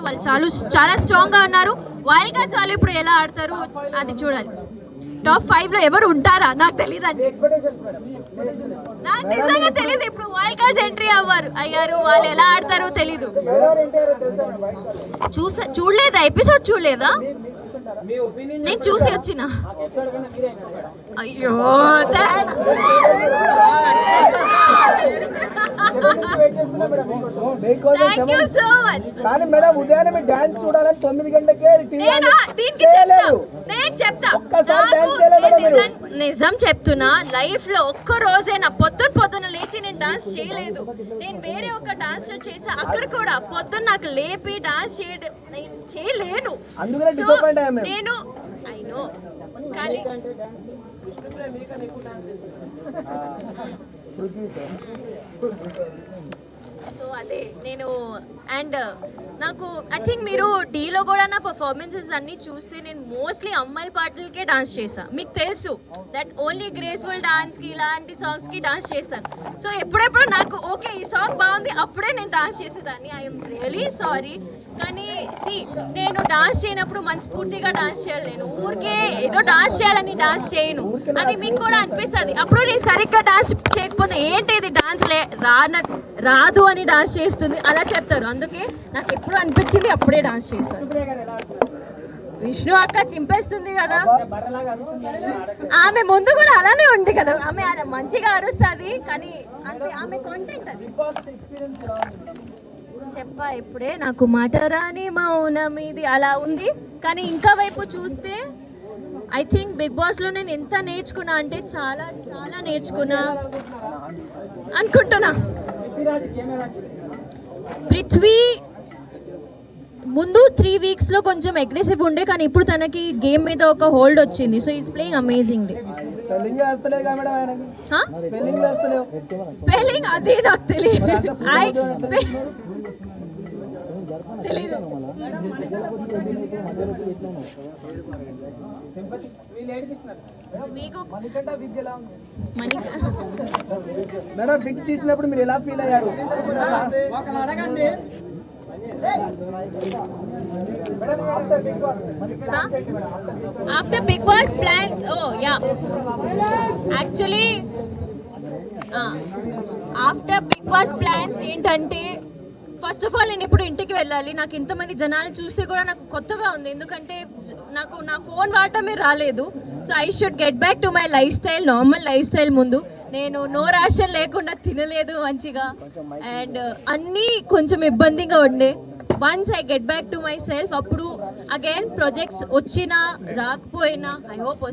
వాళ్ళు చాలా స్ట్రాంగ్ గా ఉన్నారు. వైల్డ్ కార్డ్స్ వాళ్ళు ఇప్పుడు ఎలా ఆడతారు అది చూడాలి. టాప్ 5 లో ఎవరు ఉంటారా నాకు తెలియదండి, నాకు నిజంగా తెలియదు. ఇప్పుడు వైల్డ్ కార్డ్స్ ఎంట్రీ అయ్యారు, వాళ్ళు ఎలా ఆడతారో తెలీదు. చూడలేదా ఎపిసోడ్? చూడలేదా? నేను చూసి వచ్చిన. అయ్యో కానీ మేడం ఉదయాన్నే మీరు డాన్స్ చూడాలని 9 గంటలకే నేను చెప్తా. ఒక్కసారి డాన్స్ చేయలేదు. నిజం చెప్తున్నా, లైఫ్ లో ఒక్క రోజైనా పొద్దున లేచి నేను డాన్స్ చేయలేదు. నేను వేరే ఒక డాన్స్ చేసా, అక్కడ కూడా పొద్దున్న నాకు లేపి డాన్స్ చేయడం నేను చేయలేను. నేను ఐ నో, కానీ సో అదే నేను అండ్ నాకు ఐ థింక్ మీరు డీలో కూడా నా పర్ఫార్మెన్సెస్ అన్ని చూస్తే నేను మోస్ట్లీ అమ్మాయి పాటలకే డాన్స్ చేసా. మీకు తెలుసు దట్ ఓన్లీ గ్రేస్ఫుల్ డాన్స్కి ఇలాంటి సాంగ్స్కి డాన్స్ చేస్తాను. సో ఎప్పుడెప్పుడు నాకు ఓకే ఈ సాంగ్ బాగుంది అప్పుడే నేను డాన్స్ చేసేదాన్ని. I'm really sorry. కానీ నేను డాన్స్ చేయనప్పుడు మనస్ఫూర్తిగా డాన్స్ చేయాలి. నేను ఊరికే ఏదో డాన్స్ చేయాలని డాన్స్ చేయను, అది మీకు కూడా అనిపిస్తుంది. అప్పుడు నేను సరిగ్గా డాన్స్ చేయకపోతే ఏంటి ఇది డాన్స్ రాదు అని డాన్స్ చేస్తుంది అలా చెప్తారు. అందుకే నాకు ఎప్పుడు అనిపించింది అప్పుడే డాన్స్ చేస్తాను. విష్ణు అక్క చింపేస్తుంది కదా, ఆమె ముందు కూడా అలానే ఉంది కదా, ఆమె మంచిగా అరుస్తుంది. కానీ అంతే ఆమె కాంటెంట్ అది. చెప్పా ఇప్పుడే, నాకు మాట రాని మౌనం ఇది అలా ఉంది. కానీ ఇంకా వైపు చూస్తే ఐ థింక్ బిగ్ బాస్లో నేను ఎంత నేర్చుకున్నా అంటే చాలా చాలా నేర్చుకున్నా అనుకుంటున్నా. పృథ్వీ ముందు 3 వీక్స్లో కొంచెం అగ్రెసివ్ ఉండే, కానీ ఇప్పుడు తనకి గేమ్ మీద ఒక హోల్డ్ వచ్చింది. So is playing amazing. Spelling అది నాకు తెలియదు. మేడం బిగ్ తీసినప్పుడు మీరు ఎలా ఫీల్ అయ్యారు? After Big Boss plans, oh yeah, actually after Big Boss plans ఏంటంటే ఫస్ట్ ఆఫ్ ఆల్ నేను ఇప్పుడు ఇంటికి వెళ్ళాలి. నాకు ఇంతమంది జనాలు చూస్తే కూడా నాకు కొత్తగా ఉంది, ఎందుకంటే నాకు నా ఫోన్ వాడటమే రాలేదు. So I should get back to my life style, normal life style. ముందు నేను నో రేషన్ లేకుండా తినలేదు మంచిగా, అండ్ అన్నీ కొంచెం ఇబ్బందిగా ఉండే. Once I get back to my self, అప్పుడు అగైన్ ప్రాజెక్ట్స్ వచ్చినా రాకపోయినా ఐ హోప్